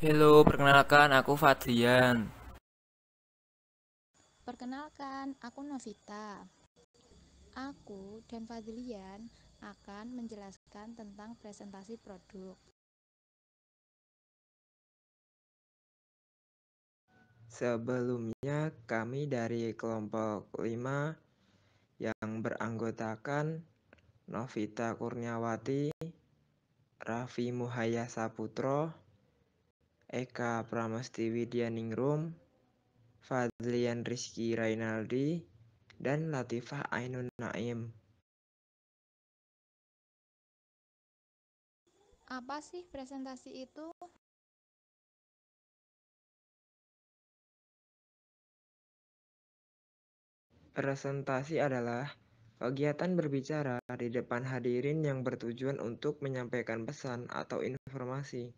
Halo, perkenalkan aku Fadrian. Perkenalkan, aku Novita. Aku dan Fadlian akan menjelaskan tentang presentasi produk. Sebelumnya kami dari kelompok 5 yang beranggotakan Novita Kurniawati, Raffi Muhaya Saputro, Eka Pramesti Widyaningrum, Fadlian Rizky Rainaldi, dan Latifah Ainun Naim. Apa sih presentasi itu? Presentasi adalah kegiatan berbicara di depan hadirin yang bertujuan untuk menyampaikan pesan atau informasi.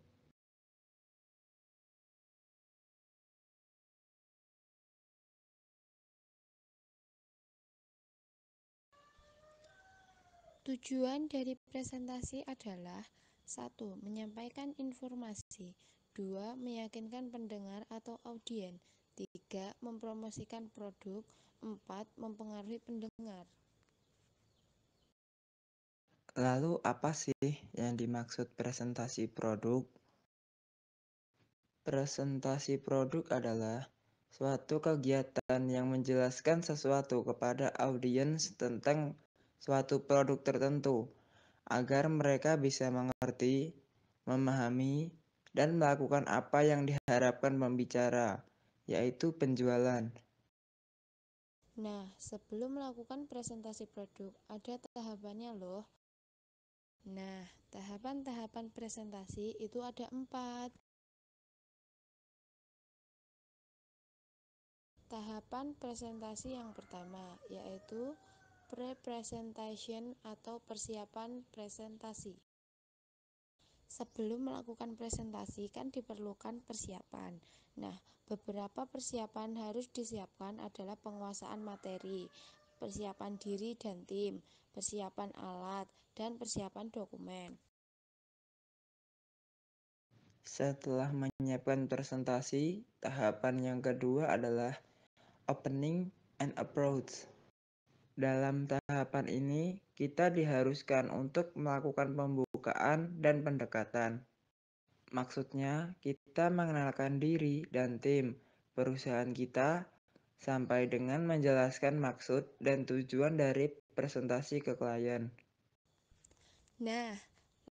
Tujuan dari presentasi adalah: 1. Menyampaikan informasi. 2. Meyakinkan pendengar atau audien. 3. Mempromosikan produk. 4. Mempengaruhi pendengar. Lalu apa sih yang dimaksud presentasi produk? Presentasi produk adalah suatu kegiatan yang menjelaskan sesuatu kepada audiens tentang suatu produk tertentu, agar mereka bisa mengerti, memahami, dan melakukan apa yang diharapkan pembicara, yaitu penjualan. Nah, sebelum melakukan presentasi produk, ada tahapannya loh. Nah, tahapan-tahapan presentasi itu ada 4. Tahapan presentasi yang pertama yaitu pre-presentation atau persiapan presentasi. Sebelum melakukan presentasi kan diperlukan persiapan. Nah, beberapa persiapan harus disiapkan adalah penguasaan materi, persiapan diri dan tim, persiapan alat, dan persiapan dokumen. Setelah menyiapkan presentasi, tahapan yang kedua adalah opening and approach. Dalam tahapan ini, kita diharuskan untuk melakukan pembukaan dan pendekatan. Maksudnya, kita mengenalkan diri dan tim perusahaan kita sampai dengan menjelaskan maksud dan tujuan dari presentasi ke klien. Nah,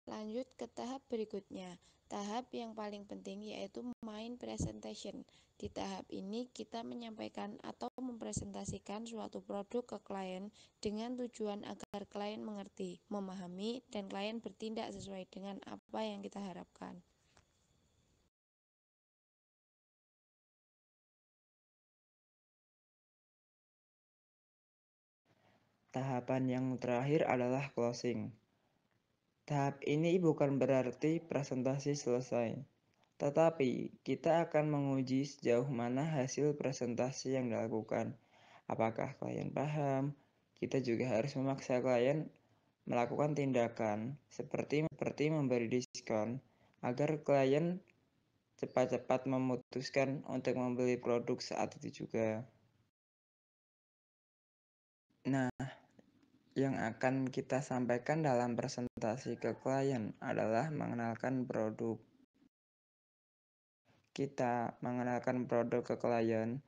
lanjut ke tahap berikutnya. Tahap yang paling penting yaitu main presentation. Di tahap ini kita menyampaikan atau mempresentasikan suatu produk ke klien dengan tujuan agar klien mengerti, memahami, dan klien bertindak sesuai dengan apa yang kita harapkan. Tahapan yang terakhir adalah closing. Tahap ini bukan berarti presentasi selesai, tetapi kita akan menguji sejauh mana hasil presentasi yang dilakukan. Apakah klien paham? Kita juga harus memaksa klien melakukan tindakan seperti memberi diskon agar klien cepat-cepat memutuskan untuk membeli produk saat itu juga. Nah, yang akan kita sampaikan dalam presentasi ke klien adalah mengenalkan produk. Kita mengenalkan produk ke klien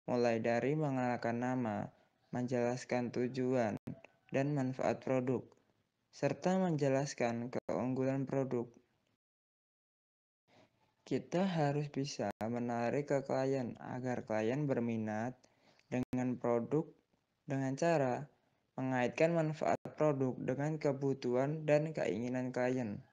mulai dari mengenalkan nama, menjelaskan tujuan dan manfaat produk, serta menjelaskan keunggulan produk. Kita harus bisa menarik ke klien agar klien berminat dengan produk dengan cara mengaitkan manfaat produk dengan kebutuhan dan keinginan klien.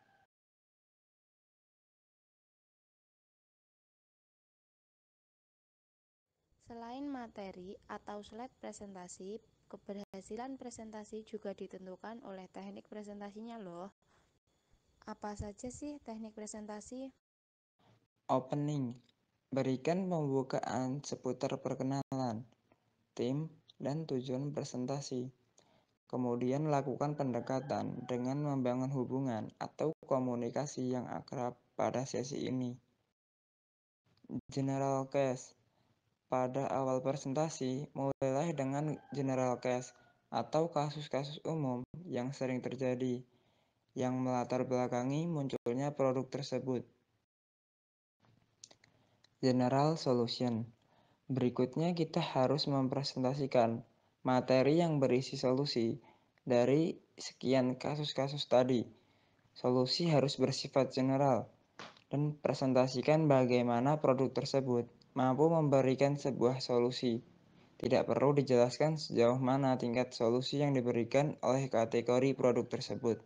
Selain materi atau slide presentasi, keberhasilan presentasi juga ditentukan oleh teknik presentasinya loh. Apa saja sih teknik presentasi? Opening, berikan pembukaan seputar perkenalan, tim, dan tujuan presentasi. Kemudian lakukan pendekatan dengan membangun hubungan atau komunikasi yang akrab pada sesi ini. General case. Pada awal presentasi, mulailah dengan general case atau kasus-kasus umum yang sering terjadi, yang melatar belakangi munculnya produk tersebut. General solution. Berikutnya kita harus mempresentasikan materi yang berisi solusi dari sekian kasus-kasus tadi. Solusi harus bersifat general dan presentasikan bagaimana produk tersebut mampu memberikan sebuah solusi. Tidak perlu dijelaskan sejauh mana tingkat solusi yang diberikan oleh kategori produk tersebut.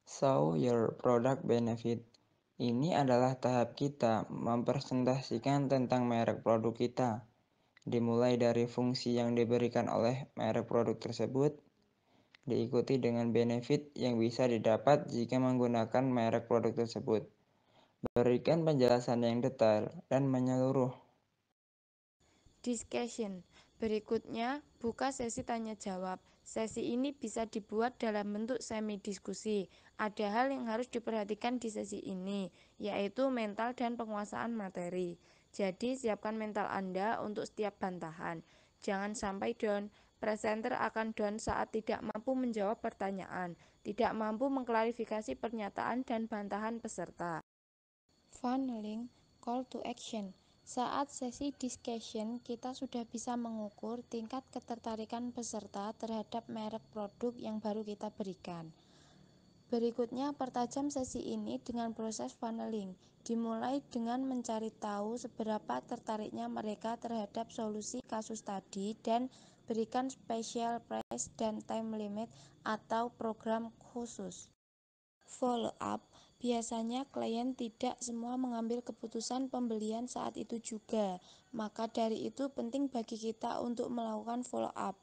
Show your product benefit. Ini adalah tahap kita mempresentasikan tentang merek produk kita. Dimulai dari fungsi yang diberikan oleh merek produk tersebut, diikuti dengan benefit yang bisa didapat jika menggunakan merek produk tersebut. Berikan penjelasan yang detail dan menyeluruh. Discussion. Berikutnya, buka sesi tanya jawab. Sesi ini bisa dibuat dalam bentuk semi diskusi. Ada hal yang harus diperhatikan di sesi ini, yaitu mental dan penguasaan materi. Jadi, siapkan mental Anda untuk setiap bantahan. Jangan sampai down. Presenter akan down saat tidak mampu menjawab pertanyaan, tidak mampu mengklarifikasi pernyataan dan bantahan peserta. Funneling, call to action. Saat sesi discussion, kita sudah bisa mengukur tingkat ketertarikan peserta terhadap merek produk yang baru kita berikan. Berikutnya, pertajam sesi ini dengan proses funneling. Dimulai dengan mencari tahu seberapa tertariknya mereka terhadap solusi kasus tadi dan berikan special price dan time limit atau program khusus. Follow up. Biasanya klien tidak semua mengambil keputusan pembelian saat itu juga. Maka dari itu penting bagi kita untuk melakukan follow up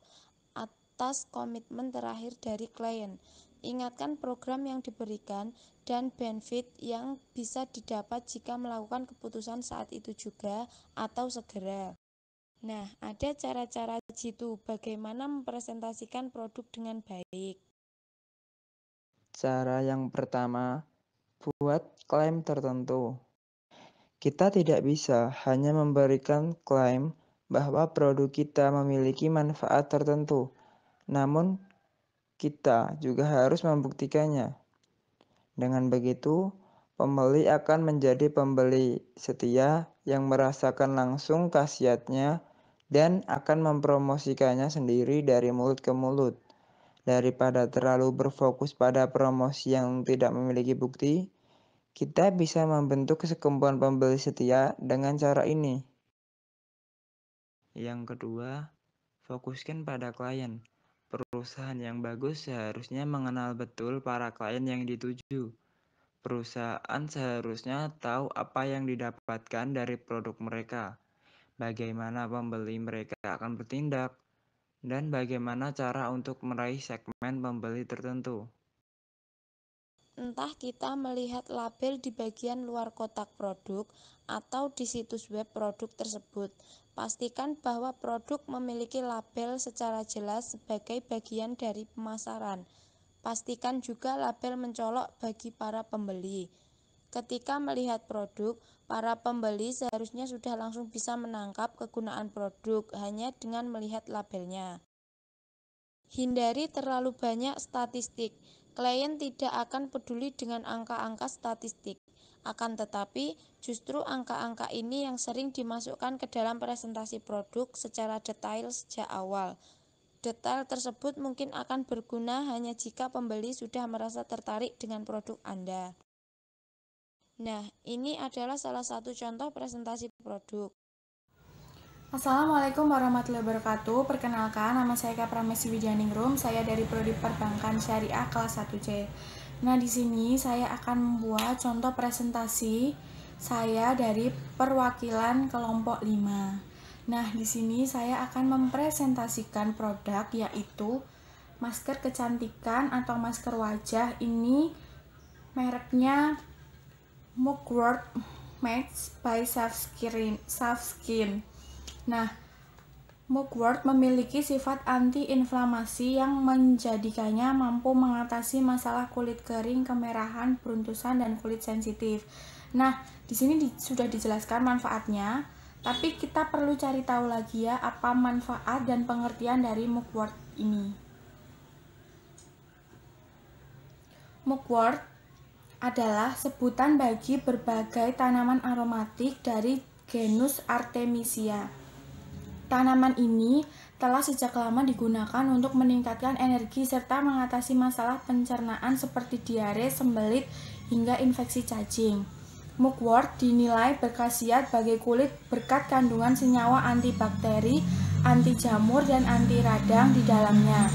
atas komitmen terakhir dari klien. Ingatkan program yang diberikan dan benefit yang bisa didapat jika melakukan keputusan saat itu juga atau segera. Nah, ada cara-cara jitu bagaimana mempresentasikan produk dengan baik. Cara yang pertama, buat klaim tertentu. Kita tidak bisa hanya memberikan klaim bahwa produk kita memiliki manfaat tertentu, namun kita juga harus membuktikannya. Dengan begitu, pembeli akan menjadi pembeli setia yang merasakan langsung khasiatnya dan akan mempromosikannya sendiri dari mulut ke mulut. Daripada terlalu berfokus pada promosi yang tidak memiliki bukti, kita bisa membentuk sekumpulan pembeli setia dengan cara ini. Yang kedua, fokuskan pada klien. Perusahaan yang bagus seharusnya mengenal betul para klien yang dituju. Perusahaan seharusnya tahu apa yang didapatkan dari produk mereka, bagaimana pembeli mereka akan bertindak, dan bagaimana cara untuk meraih segmen pembeli tertentu. Entah kita melihat label di bagian luar kotak produk atau di situs web produk tersebut, pastikan bahwa produk memiliki label secara jelas sebagai bagian dari pemasaran. Pastikan juga label mencolok bagi para pembeli. Ketika melihat produk, para pembeli seharusnya sudah langsung bisa menangkap kegunaan produk hanya dengan melihat labelnya. Hindari terlalu banyak statistik. Klien tidak akan peduli dengan angka-angka statistik. Akan tetapi, justru angka-angka ini yang sering dimasukkan ke dalam presentasi produk secara detail sejak awal. Detail tersebut mungkin akan berguna hanya jika pembeli sudah merasa tertarik dengan produk Anda. Nah, ini adalah salah satu contoh presentasi produk. Assalamualaikum warahmatullahi wabarakatuh. Perkenalkan, nama saya Kak Pramesti Widyaningrum. Saya dari Prodi Perbankan Syariah kelas 1C. Nah, di sini saya akan membuat contoh presentasi saya dari perwakilan kelompok 5. Nah, di sini saya akan mempresentasikan produk yaitu masker kecantikan atau masker wajah. Ini mereknya Mugwort Max by Soft Skin. Nah, Mugwort memiliki sifat anti-inflamasi yang menjadikannya mampu mengatasi masalah kulit kering, kemerahan, beruntusan, dan kulit sensitif. Nah, di sini sudah dijelaskan manfaatnya, tapi kita perlu cari tahu lagi ya apa manfaat dan pengertian dari mugwort ini. Mugwort adalah sebutan bagi berbagai tanaman aromatik dari genus Artemisia. Tanaman ini telah sejak lama digunakan untuk meningkatkan energi serta mengatasi masalah pencernaan seperti diare, sembelit, hingga infeksi cacing. Mugwort dinilai berkhasiat bagi kulit berkat kandungan senyawa antibakteri, anti jamur, dan anti radang di dalamnya.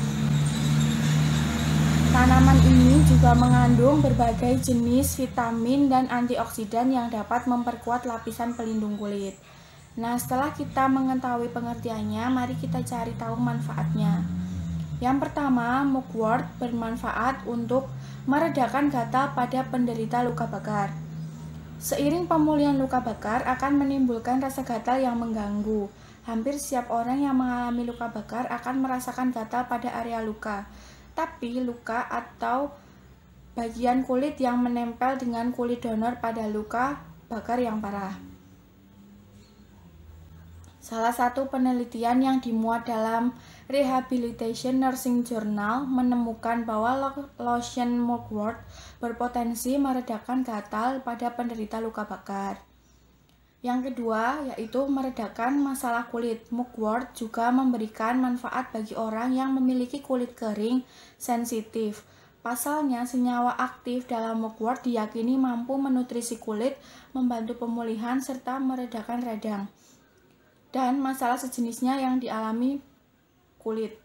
Tanaman ini juga mengandung berbagai jenis vitamin dan antioksidan yang dapat memperkuat lapisan pelindung kulit. Nah, setelah kita mengetahui pengertiannya, mari kita cari tahu manfaatnya. Yang pertama, mugwort bermanfaat untuk meredakan gatal pada penderita luka bakar. Seiring pemulihan luka bakar akan menimbulkan rasa gatal yang mengganggu. Hampir setiap orang yang mengalami luka bakar akan merasakan gatal pada area luka. Tapi luka atau bagian kulit yang menempel dengan kulit donor pada luka bakar yang parah. Salah satu penelitian yang dimuat dalam Rehabilitation Nursing Journal menemukan bahwa lotion mugwort berpotensi meredakan gatal pada penderita luka bakar. Yang kedua, yaitu meredakan masalah kulit. Mugwort juga memberikan manfaat bagi orang yang memiliki kulit kering, sensitif. Pasalnya, senyawa aktif dalam mugwort diyakini mampu menutrisi kulit, membantu pemulihan, serta meredakan radang dan masalah sejenisnya yang dialami kulit.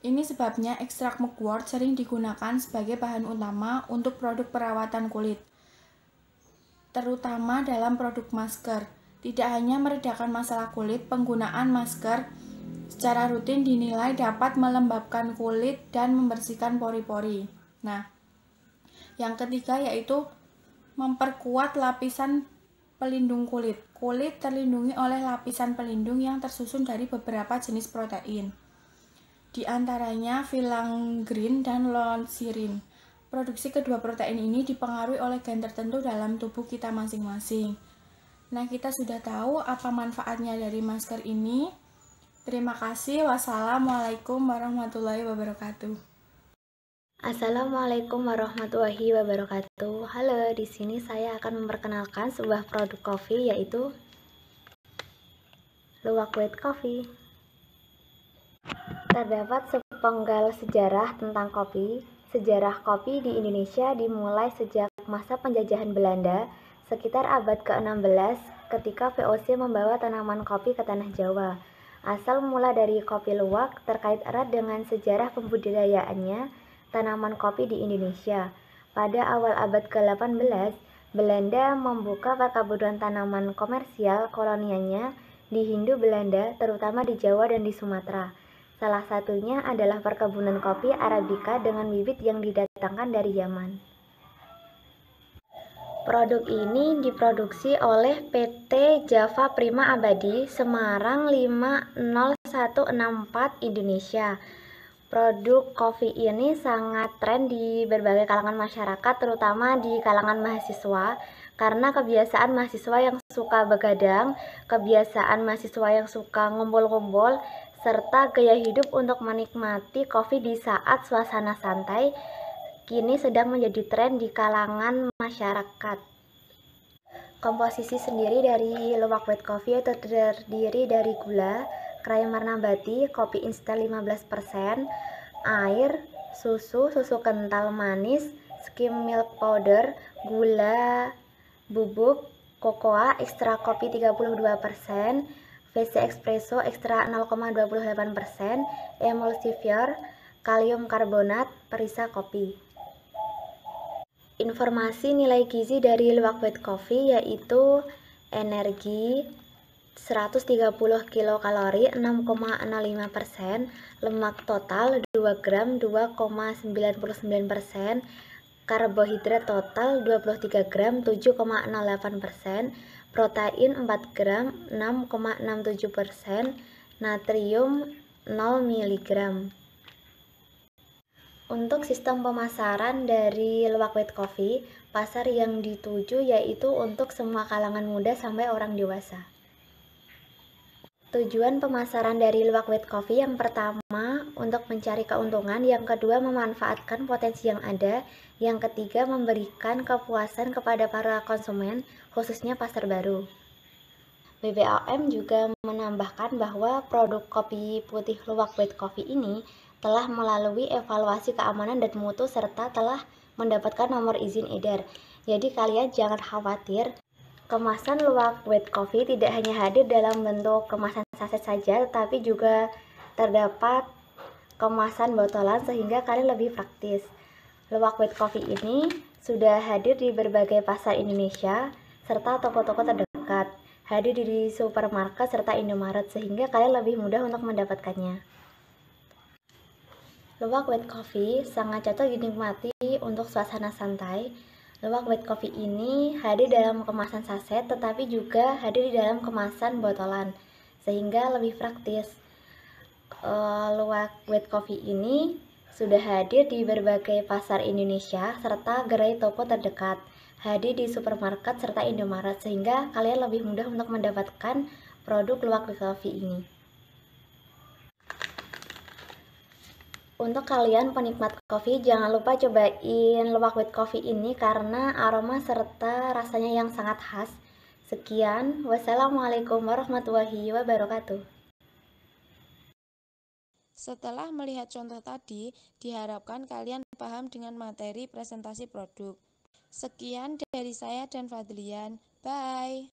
Ini sebabnya ekstrak mugwort sering digunakan sebagai bahan utama untuk produk perawatan kulit, terutama dalam produk masker. Tidak hanya meredakan masalah kulit, penggunaan masker secara rutin dinilai dapat melembabkan kulit dan membersihkan pori-pori. Nah, yang ketiga yaitu memperkuat lapisan pelindung kulit. Kulit terlindungi oleh lapisan pelindung yang tersusun dari beberapa jenis protein, di antaranya filangrin dan lonsirin. Produksi kedua protein ini dipengaruhi oleh gen tertentu dalam tubuh kita masing-masing. Nah, kita sudah tahu apa manfaatnya dari masker ini. Terima kasih. Wassalamualaikum warahmatullahi wabarakatuh. Assalamualaikum warahmatullahi wabarakatuh. Halo, di sini saya akan memperkenalkan sebuah produk kopi yaitu Luwak White Coffee. Terdapat sepenggal sejarah tentang kopi. Sejarah kopi di Indonesia dimulai sejak masa penjajahan Belanda sekitar abad ke-16 ketika VOC membawa tanaman kopi ke tanah Jawa. Asal mula dari kopi luwak terkait erat dengan sejarah pembudidayaannya tanaman kopi di Indonesia. Pada awal abad ke-18, Belanda membuka perkebunan tanaman komersial kolonialnya di Hindu Belanda, terutama di Jawa dan di Sumatera. Salah satunya adalah perkebunan kopi Arabica dengan bibit yang didatangkan dari Yaman. Produk ini diproduksi oleh PT Java Prima Abadi, Semarang 50164 Indonesia. Produk kopi ini sangat tren di berbagai kalangan masyarakat, terutama di kalangan mahasiswa, karena kebiasaan mahasiswa yang suka begadang, kebiasaan mahasiswa yang suka ngumpul-ngumpul, serta gaya hidup untuk menikmati kopi di saat suasana santai, kini sedang menjadi tren di kalangan masyarakat. Komposisi sendiri dari Luwak White Coffee itu terdiri dari gula, creamer nabati, kopi instan 15%, air, susu kental manis, skim milk powder, gula bubuk, kokoa, ekstra kopi 32%, VC espresso ekstra 0,28%, emulsifier, kalium karbonat, perisa kopi. Informasi nilai gizi dari Luwak White Coffee yaitu energi 130 kilokalori 6,05%, lemak total 2 gram 2,99%, karbohidrat total 23 gram 7,08%, protein 4 gram 6,67%, natrium 0 mg. Untuk sistem pemasaran dari luwak white coffee, pasar yang dituju yaitu untuk semua kalangan muda sampai orang dewasa. Tujuan pemasaran dari luwak white coffee yang pertama untuk mencari keuntungan, yang kedua memanfaatkan potensi yang ada, yang ketiga memberikan kepuasan kepada para konsumen, khususnya pasar baru. BPOM juga menambahkan bahwa produk kopi putih luwak white coffee ini telah melalui evaluasi keamanan dan mutu serta telah mendapatkan nomor izin edar. Jadi kalian jangan khawatir, kemasan luwak white coffee tidak hanya hadir dalam bentuk kemasan saset saja, tetapi juga terdapat kemasan botolan sehingga kalian lebih praktis. Luwak white coffee ini sudah hadir di berbagai pasar Indonesia serta toko-toko terdekat, hadir di supermarket serta Indomaret sehingga kalian lebih mudah untuk mendapatkannya. Luwak white coffee sangat cocok dinikmati untuk suasana santai. Luwak white coffee ini hadir dalam kemasan saset tetapi juga hadir di dalam kemasan botolan sehingga lebih praktis. Luwak white coffee ini sudah hadir di berbagai pasar Indonesia serta gerai toko terdekat, hadir di supermarket serta Indomaret sehingga kalian lebih mudah untuk mendapatkan produk luwak white coffee ini. Untuk kalian penikmat kopi, jangan lupa cobain luwak white coffee ini karena aroma serta rasanya yang sangat khas. Sekian, wassalamualaikum warahmatullahi wabarakatuh. Setelah melihat contoh tadi, diharapkan kalian paham dengan materi presentasi produk. Sekian dari saya dan Fadlian. Bye.